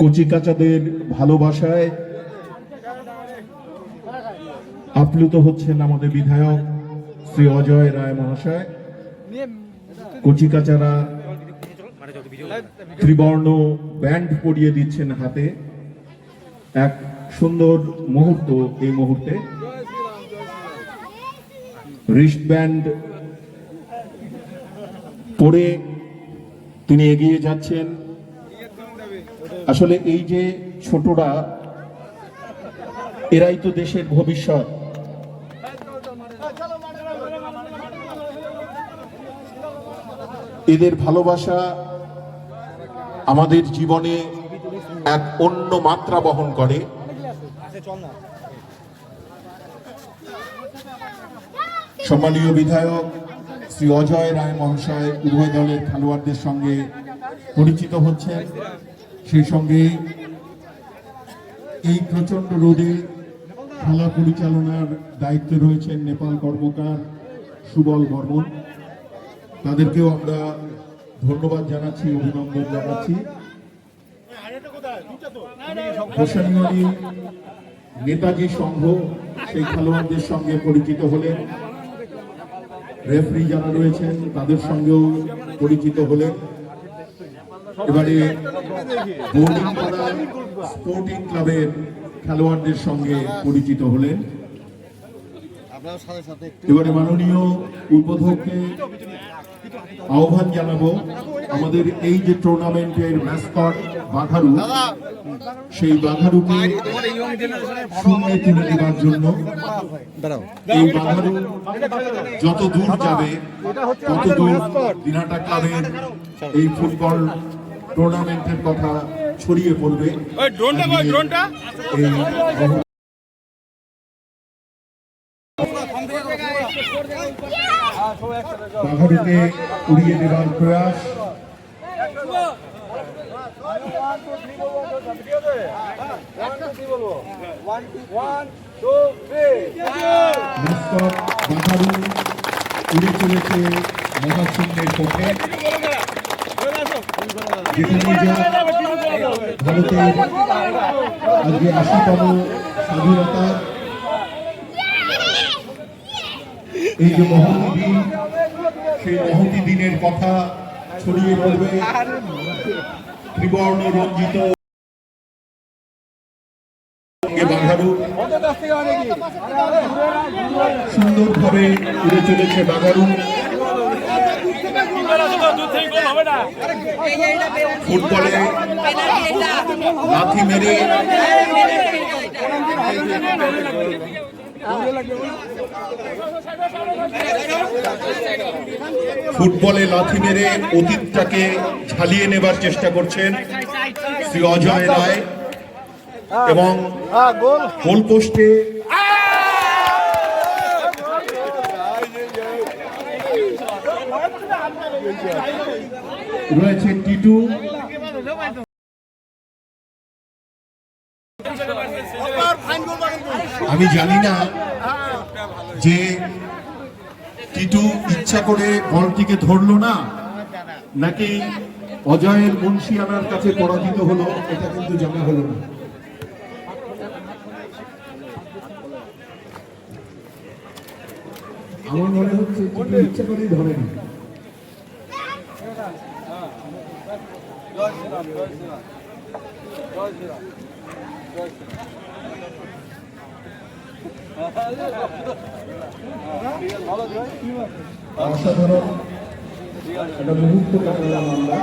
কচিকাচাদের ভালোবাসায় আপ্লুত হচ্ছেন আমাদের বিধায়ক শ্রী অজয় রায় মহাশয়। কচিকাচারা ত্রিবর্ণ ব্যান্ড পরিয়ে দিচ্ছেন হাতে। এক সুন্দর মুহূর্ত এই মুহূর্তে। রিস্ট ব্যান্ড পরে তিনি এগিয়ে যাচ্ছেন। আসলে এই যে ছোটরা, এরাই তো দেশের ভবিষ্যৎ। এদের ভালোবাসা আমাদের জীবনে এক অন্য মাত্রা বহন করে। সম্মানীয় বিধায়ক শ্রী অজয় রায় মহাশয় উভয় দলের খেলোয়াড়দের সঙ্গে পরিচিত হচ্ছেন। সেই সঙ্গে এই প্রচন্ড রোদে খেলা পরিচালনার দায়িত্বে রয়েছেন নেপাল কর্মকার সুবল বর্মন। তাদেরকেও আমরা ধন্যবাদ জানাচ্ছি, অভিনন্দন জানাচ্ছি। হোসেনবাড়ি নেতাজি সংঘ সেই খেলোয়াড়দের সঙ্গে পরিচিত হলেন। রেফারি যারা রয়েছেন তাদের সঙ্গেও পরিচিত হলেন। এবারে বোর্ডিংপাড়া স্পোর্টিং ক্লাবের খেলোয়াড়দের সঙ্গে পরিচিত হলেন। এবারে মাননীয় উদ্বোধককে আহ্বান জানাবো আমাদের এই যে টুর্নামেন্টের ম্যাসকট বাঘারু, সেই বাঘারুকে শূন্যে তুলে দেওয়ার জন্য। এই বাঘারু যত দূর যাবে তত দূর দিনহাটা ক্লাবের এই ফুটবল টুর্নামেন্টের কথা ছড়িয়ে পড়বে। বাঘারুকে উড়িয়ে দেওয়ার প্রয়াস। বাঘারু উড়ে চলেছে মহাশূন্যের পথে। ভারতের আজকে ৮০তম স্বাধীনতা, এই যে মহতী দিন, সেই মহতী দিনের কথা ছড়িয়ে পড়বে ত্রিবর্ণ রঞ্জিত বাঘারু। সুন্দরভাবে উড়ে চলেছে বাঘারু। ফুটবলে লাথি মেরে অতীতটাকে ঝালিয়ে নেবার চেষ্টা করছেন শ্রী অজয় রায়, এবং গোলপোস্টে রয়েছে টিটু। আমি জানি না যে টিটু ইচ্ছা করে বলটিকে ধরলো না, নাকি অজয়ের মুন্সিয়ানার কাছে পরাজিত হলো, এটা কিন্তু জানা হলো না। আমার মনে হচ্ছে টিটু ইচ্ছা করেই ধরেনি। অসাধারণ একটা মুহূর্ত কাটালাম আমরা।